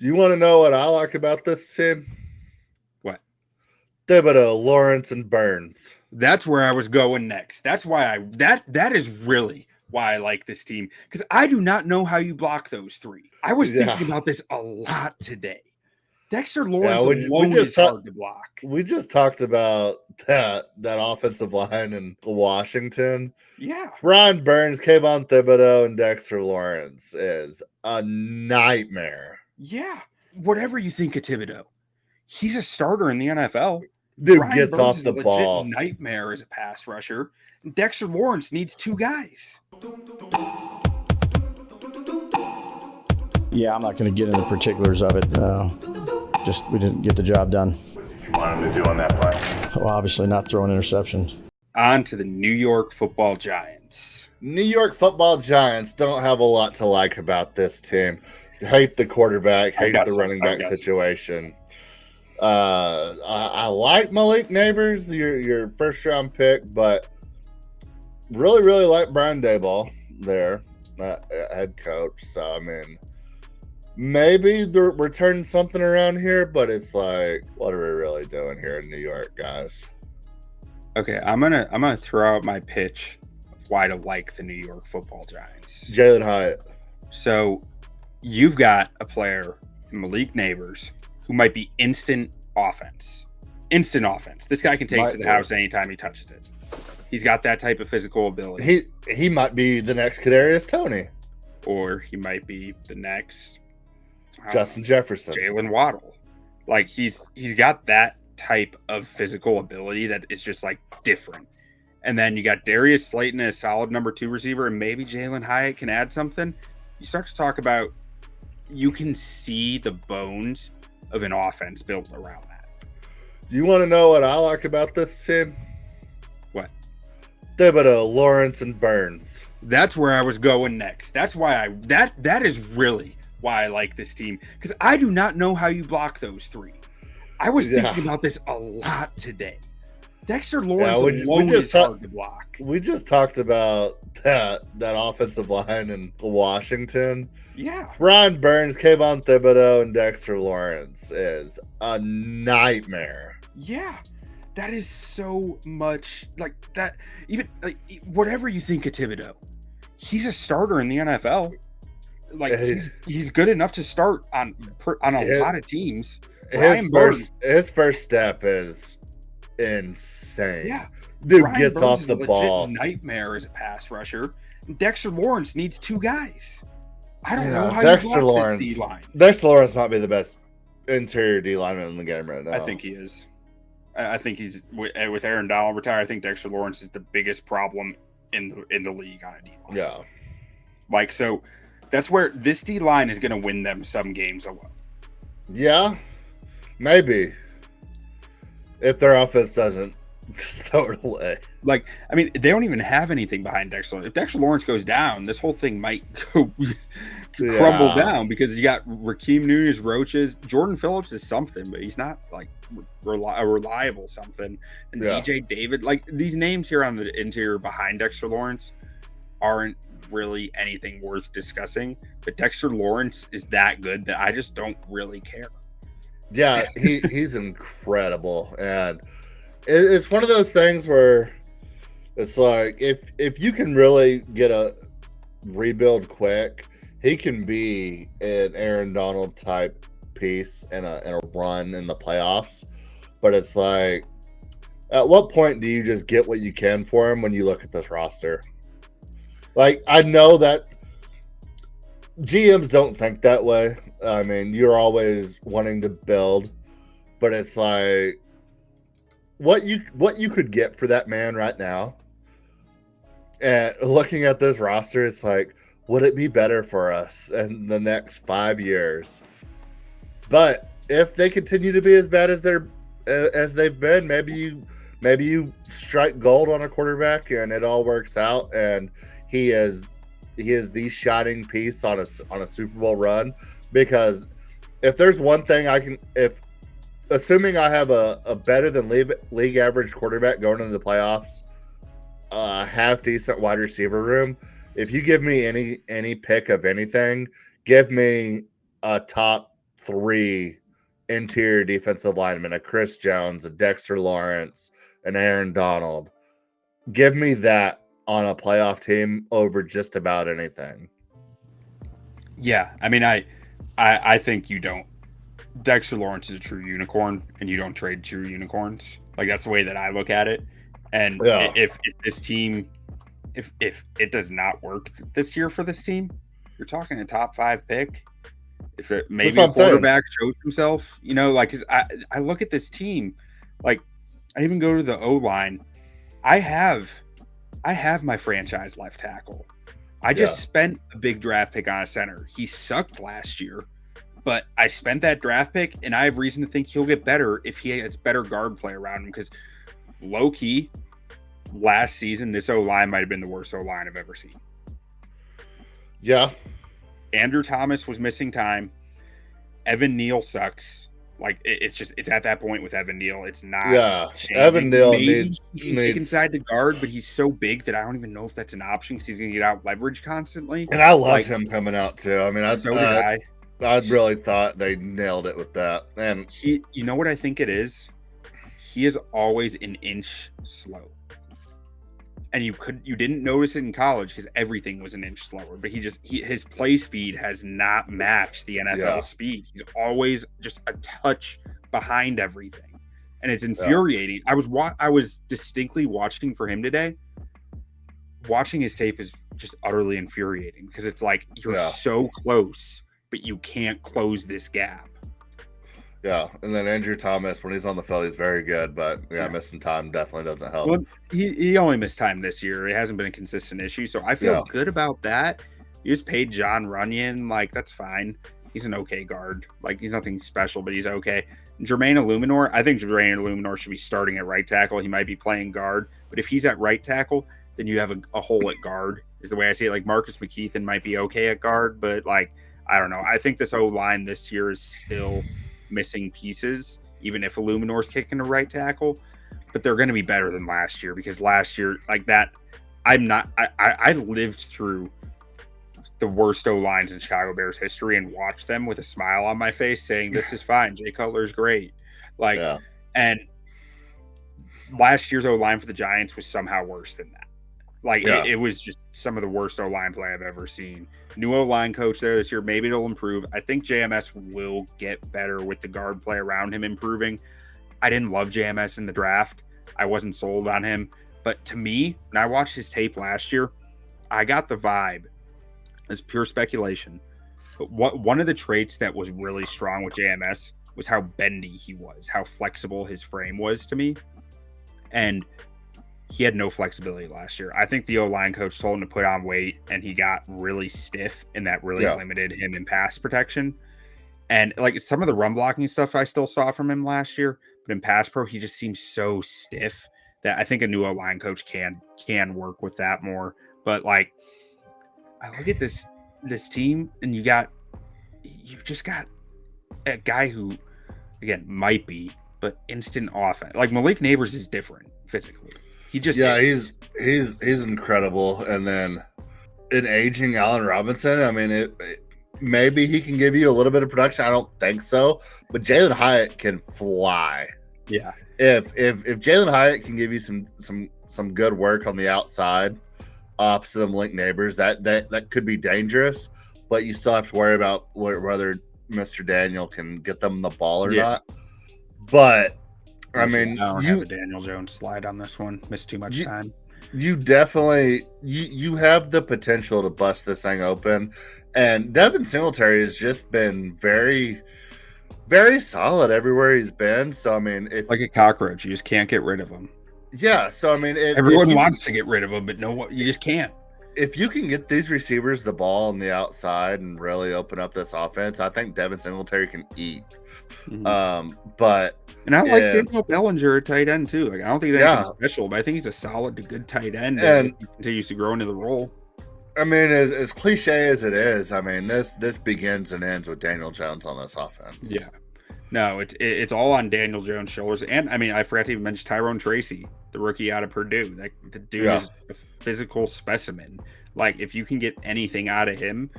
Do you want to know what I like about this team? What? Thibodeau, Lawrence, and Burns. That's where I was going next. That's why that is really why I like this team, because I do not know how you block those three. I was Yeah, thinking about this a lot today. Dexter yeah. Lawrence We alone just is hard to block. we just talked about that offensive line in Washington. Yeah. Brian Burns, Kayvon Thibodeau, and Dexter Lawrence is a nightmare. Yeah. Whatever you think of Thibodeau, he's a starter in the NFL. Dude Brian gets Burns off is a the legit ball. nightmare as a pass rusher. Dexter Lawrence needs two guys. Yeah, I'm not going to get into the particulars of it. Just we didn't get the job done. What did you want him to do on that play? Well, obviously not throwing interceptions. On to the New York Football Giants. New York Football Giants don't have a lot to like about this team. Hate the quarterback, hate the running back situation. I like Malik Nabers, your first round pick, but really like Brian Daboll there, head coach. So I mean, maybe we're turning something around here, but it's like, what are we really doing here in New York, guys? Okay, I'm gonna throw out my pitch of why to like the New York Football Giants. Jalin Hyatt. So you've got a player, Malik Nabers, who might be instant offense. Instant offense. This guy can take it to the house anytime he touches it. He's got that type of physical ability. He might be the next Kadarius Toney. Or he might be the next Justin Jefferson. Jalen Waddle. Like he's got that type of physical ability that is just like different. And then you got Darius Slayton as a solid number 2 receiver, and maybe Jalin Hyatt can add something. You start to talk about, you can see the bones of an offense built around that. Do you want to know what I like about this team? What? Thibodeau, Lawrence, and Burns. That's where I was going next. That's why that is really why I like this team, because I do not know how you block those three. I was thinking about this a lot today. Dexter Lawrence alone is hard to block. We just talked about that offensive line in Washington. Yeah. Brian Burns, Kayvon Thibodeau, and Dexter Lawrence is a nightmare. Yeah. That is so much like that. Even like whatever you think of Thibodeau, he's a starter in the NFL. Like he's good enough to start on a lot of teams. His first step is insane. Yeah, dude Brian gets Burns off is the a ball. Nightmare as a pass rusher. Dexter Lawrence needs two guys. I don't know how Dexter you Lawrence. this D-line. Dexter Lawrence might be the best interior D lineman in the game right now. I think he is. I think he's with Aaron Donald retired. I think Dexter Lawrence is the biggest problem in the league on a D line. Yeah, like so. That's where this D line is going to win them some games alone. Yeah, maybe if their offense doesn't just throw it away. Like, I mean, they don't even have anything behind Dexter Lawrence. If Dexter Lawrence goes down, this whole thing might go crumble down, because you got Raheem Nunez, Roaches, Jordan Phillips is something, but he's not like a reliable something. And DJ David, like these names here on the interior behind Dexter Lawrence aren't really anything worth discussing, but Dexter Lawrence is that good that I just don't really care. Yeah, he's incredible, and it's one of those things where it's like if you can really get a rebuild quick, he can be an Aaron Donald type piece and a run in the playoffs. But it's like, at what point do you just get what you can for him when you look at this roster? Like, I know that GMs don't think that way. I mean, you're always wanting to build, but it's like what you could get for that man right now. And looking at this roster, it's like, would it be better for us in the next 5 years? But if they continue to be as bad as they've been, maybe you strike gold on a quarterback and it all works out, and he is the shining piece on a Super Bowl run. Because if there's one thing assuming I have a better than league average quarterback going into the playoffs, half decent wide receiver room, if you give me any pick of anything, give me a top 3 interior defensive linemen, a Chris Jones, a Dexter Lawrence, an Aaron Donald. Give me that on a playoff team over just about anything. Yeah, I mean, I think you don't. Dexter Lawrence is a true unicorn, and you don't trade true unicorns. Like, that's the way that I look at it. And Yeah. if this team, if it does not work this year for this team, you're talking a top 5 pick. If it, maybe a quarterback shows himself, you know, like, 'cause I look at this team, like, I even go to the O-line. I have my franchise left tackle. I just spent a big draft pick on a center. He sucked last year, but I spent that draft pick, and I have reason to think he'll get better if he has better guard play around him. Because low key, last season, this O-line might have been the worst O-line I've ever seen. Yeah. Andrew Thomas was missing time. Evan Neal sucks. Like, it's at that point with Evan Neal. It's not. Yeah. Changing. Evan Neal he can kick inside the guard, but he's so big that I don't even know if that's an option because he's going to get out leveraged constantly. And I loved him coming out too. I mean, I really thought they nailed it with that. And you know what I think it is? He is always an inch slow. And you didn't notice it in college because everything was an inch slower, but his play speed has not matched the NFL speed. He's always just a touch behind everything, and it's infuriating. I was distinctly watching for him today. Watching his tape is just utterly infuriating because it's like you're so close, but you can't close this gap. Yeah, and then Andrew Thomas, when he's on the field, he's very good, but missing time definitely doesn't help. Well, he only missed time this year. It hasn't been a consistent issue, so I feel good about that. You just paid John Runyon, like, that's fine. He's an okay guard. Like, he's nothing special, but he's okay. Jermaine Illuminor, I think Jermaine Illuminor should be starting at right tackle. He might be playing guard, but if he's at right tackle, then you have a hole at guard, is the way I see it. Like, Marcus McKeithen might be okay at guard, but, like, I don't know. I think this O-line this year is still missing pieces, even if Illuminor's kicking a right tackle, but they're going to be better than last year because last year, like that, I lived through the worst O-lines in Chicago Bears history and watched them with a smile on my face saying, this is fine. Jay Cutler's great. Like, and last year's O-line for the Giants was somehow worse than that. Like, it was just some of the worst O-line play I've ever seen. New O-line coach there this year. Maybe it'll improve. I think JMS will get better with the guard play around him improving. I didn't love JMS in the draft. I wasn't sold on him. But to me, when I watched his tape last year, I got the vibe. It's pure speculation. But one of the traits that was really strong with JMS was how bendy he was, how flexible his frame was to me. And he had no flexibility last year. I think the O-line coach told him to put on weight, and he got really stiff, and that really limited him in pass protection. And like some of the run blocking stuff I still saw from him last year, but in pass pro, he just seems so stiff that I think a new O-line coach can work with that more. But like, I look at this team, and you just got a guy who, again, might be, but instant offense. Like Malik Nabers is different physically. He just he's incredible. And then in aging Allen Robinson, I mean, maybe he can give you a little bit of production. I don't think so, but Jalin Hyatt can fly. Yeah. If Jalin Hyatt can give you some good work on the outside, opposite of Malik Nabers, that could be dangerous. But you still have to worry about whether Mr. Daniel can get them the ball or not. But I mean, I don't have a Daniel Jones slide on this one. Missed too much time. You definitely you have the potential to bust this thing open, and Devin Singletary has just been very, very solid everywhere he's been. So I mean, like a cockroach, you just can't get rid of him. Yeah. So I mean, everyone wants to get rid of him, but you just can't. If you can get these receivers the ball on the outside and really open up this offense, I think Devin Singletary can eat. Mm-hmm. And I like Daniel Bellinger at tight end too. Like, I don't think he's anything special, but I think he's a solid to good tight end and he continues to grow into the role. I mean, as cliche as it is, I mean, this begins and ends with Daniel Jones on this offense. Yeah. No, it's all on Daniel Jones' shoulders. And I mean, I forgot to even mention Tyrone Tracy, the rookie out of Purdue. Like, the dude is a physical specimen. Like, if you can get anything out of him,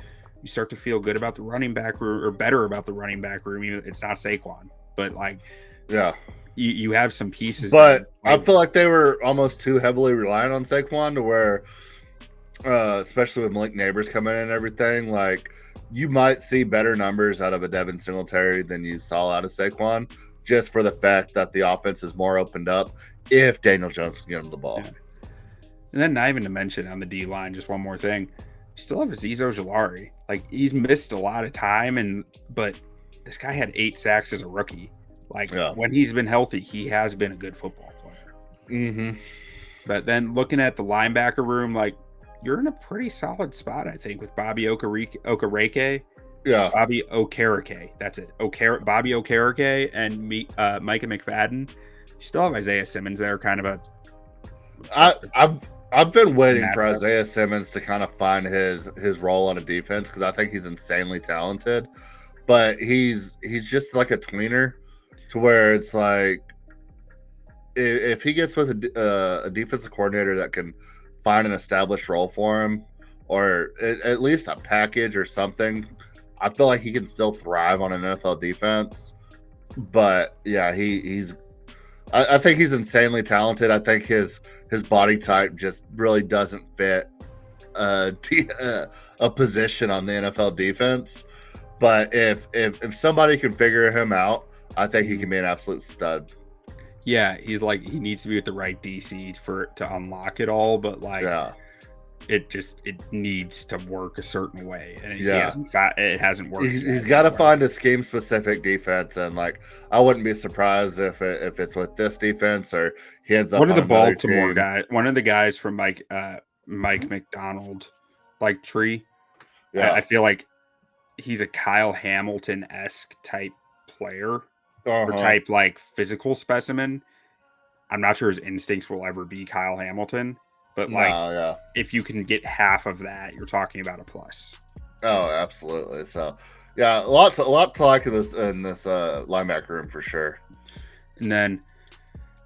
you start to feel good about the running back room, or better about the running back room. Even it's not Saquon, but like, yeah, you have some pieces. But I feel like they were almost too heavily reliant on Saquon to where, especially with Malik Nabers coming in and everything, like you might see better numbers out of a Devin Singletary than you saw out of Saquon, just for the fact that the offense is more opened up if Daniel Jones can get him the ball. Yeah. And then not even to mention on the D line, just one more thing. You still have Azeez Ojulari. Like, he's missed a lot of time, but this guy had 8 sacks as a rookie. Like, when he's been healthy, he has been a good football player. Mm-hmm. But then looking at the linebacker room, like, you're in a pretty solid spot, I think, with Bobby Okereke. Yeah. Bobby Okereke. That's it. Bobby Okereke and Micah McFadden. You still have Isaiah Simmons there, kind of a... I've been waiting for Isaiah Simmons to kind of find his role on a defense, because I think he's insanely talented, but he's just like a tweener, to where it's like if he gets with a defensive coordinator that can find an established role for him, or at least a package or something, I feel like he can still thrive on an NFL defense. But yeah, I think he's insanely talented. I think his body type just really doesn't fit a position on the NFL defense. But if somebody can figure him out, I think he can be an absolute stud. Yeah, he needs to be with the right DC to unlock it all. But it needs to work a certain way, and it hasn't worked. He's got to find a scheme specific defense, and like I wouldn't be surprised if it's with this defense or he ends up. One of the Baltimore guys, one of the guys from Mike McDonald, like tree. Yeah, I feel like he's a Kyle Hamilton-esque type player, or type like physical specimen. I'm not sure his instincts will ever be Kyle Hamilton. But if you can get half of that, you're talking about a plus. Oh, absolutely. So, yeah, a lot to like in this linebacker room for sure. And then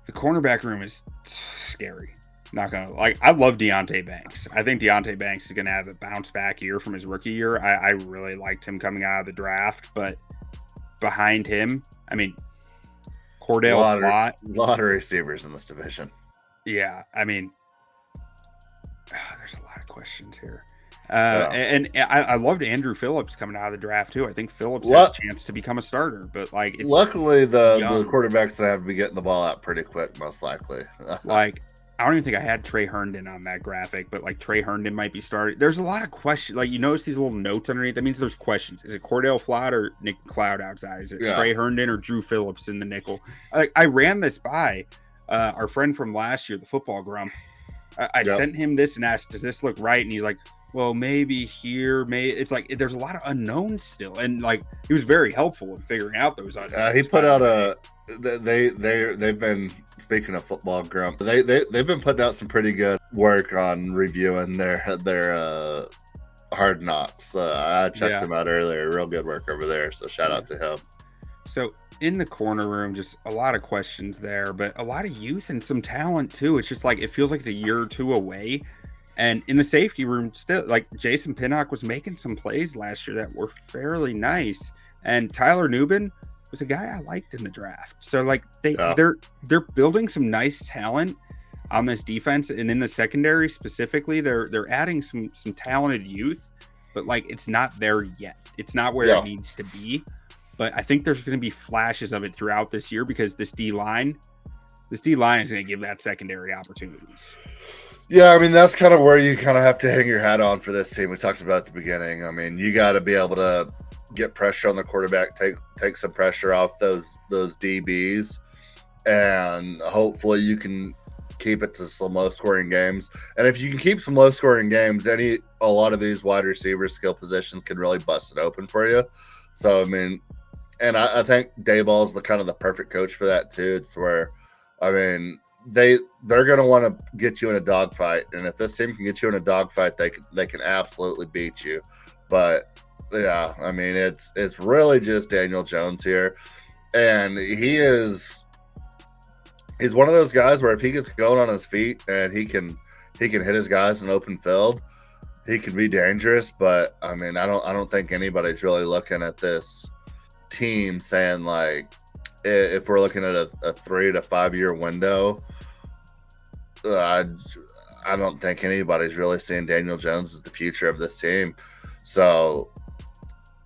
the cornerback room is scary. Not gonna I love Deonte Banks. I think Deonte Banks is gonna have a bounce back year from his rookie year. I really liked him coming out of the draft, but behind him, I mean, Cordell Flott. A lot of receivers in this division. Yeah, I mean. There's a lot of questions here. And I loved Andrew Phillips coming out of the draft too. I think Phillips has a chance to become a starter, but like luckily the quarterbacks that have to be getting the ball out pretty quick, most likely. Like I don't even think I had Trey Herndon on that graphic, but like Trey Herndon might be starting. There's a lot of questions. Like you notice these little notes underneath. That means there's questions. Is it Cordell Flott or Nick Cloud outside? Is it Trey Herndon or Drew Phillips in the nickel? I ran this by our friend from last year, the football grump. I sent him this and asked, does this look right? And he's like, well, maybe here, it's like there's a lot of unknowns still, and like he was very helpful in figuring out those unknowns. He put out they've been, speaking of football grump, they've been putting out some pretty good work on reviewing their Hard Knocks. I checked them out earlier. Real good work over there. So shout out to him. So in the corner room, just a lot of questions there, but a lot of youth and some talent too. It's just like it feels like it's a year or two away. And in the safety room, still, like Jason Pinnock was making some plays last year that were fairly nice, and Tyler Nubin was a guy I liked in the draft. So like they're building some nice talent on this defense, and in the secondary specifically, they're adding some talented youth, but like it's not there yet. It's not where it needs to be. But I think there's going to be flashes of it throughout this year because this D line is going to give that secondary opportunities. Yeah, I mean, that's kind of where you kind of have to hang your hat on for this team. We talked about at the beginning. I mean, you got to be able to get pressure on the quarterback, take some pressure off those DBs, and hopefully you can keep it to some low-scoring games. And if you can keep some low-scoring games, a lot of these wide receiver skill positions can really bust it open for you. So, I mean, and I think Dayball's the kind of the perfect coach for that too. It's where, I mean, they're going to want to get you in a dogfight, and if this team can get you in a dogfight, they can absolutely beat you. But yeah, I mean, it's really just Daniel Jones here, and he's one of those guys where if he gets going on his feet and he can hit his guys in open field, he could be dangerous, but I mean, I don't think anybody's really looking at this team saying like, if we're looking at a 3 to 5 year window, I don't think anybody's really seeing Daniel Jones as the future of this team. So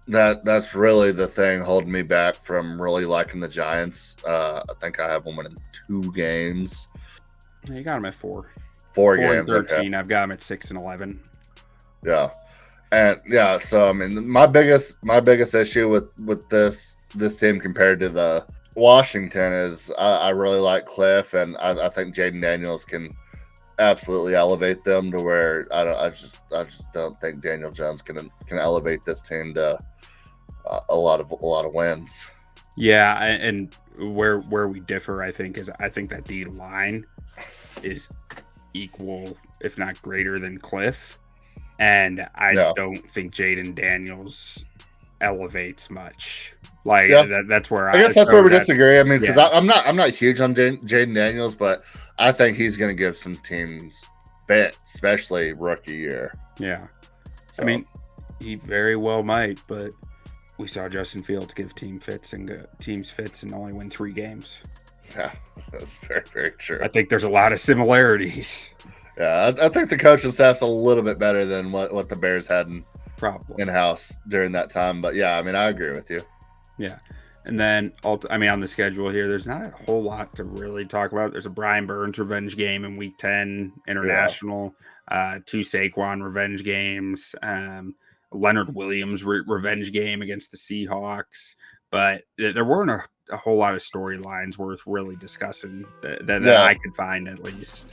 that's really the thing holding me back from really liking the Giants. I think I have them winning 2 games. You got them at 4. 4 and games. 13. Okay. I've got them at 6 and 11. Yeah, and yeah. So I mean, my biggest issue with this team compared to the Washington is I really like Cliff, and I think Jaden Daniels can absolutely elevate them to where I just don't think Daniel Jones can elevate this team to a lot of wins. Yeah, and where we differ, I think, is I think that D line is equal, if not greater than Cliff, and I don't think Jaden Daniels elevates much. Like that's where I guess that's where we disagree. I mean, because I'm not huge on Jaden Daniels, but I think he's going to give some teams fit, especially rookie year. Yeah, so. I mean, he very well might, but we saw Justin Fields give teams fits and only win 3 games. Yeah, that's very, very true. I think there's a lot of similarities. Yeah, I think the coaching staff's a little bit better than what the Bears had in-house during that time. But yeah, I mean, I agree with you. Yeah. And then, on the schedule here, there's not a whole lot to really talk about. There's a Brian Burns revenge game in Week 10, international, 2 Saquon revenge games, Leonard Williams revenge game against the Seahawks. But there weren't a whole lot of storylines worth really discussing that I could find, at least.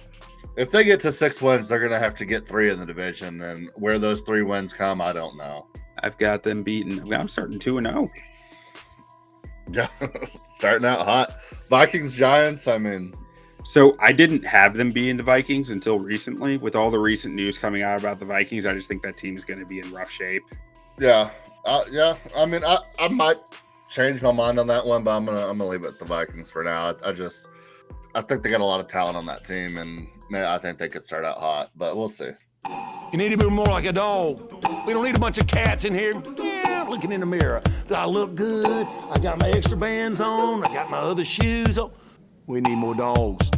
If they get to 6 wins, they're going to have to get 3 in the division. And where those 3 wins come, I don't know. I've got them beaten. I'm starting 2-0. Yeah, starting out hot. Vikings, Giants, I mean. So I didn't have them being the Vikings until recently. With all the recent news coming out about the Vikings, I just think that team is going to be in rough shape. Yeah. Yeah. I mean, I might change my mind on that one, but I'm gonna leave it at the Vikings for now. I think they got a lot of talent on that team, and I think they could start out hot, but we'll see. You need to be more like a dog. We don't need a bunch of cats in here. Yeah, looking in the mirror. Do I look good? I got my extra bands on. I got my other shoes on. We need more dogs.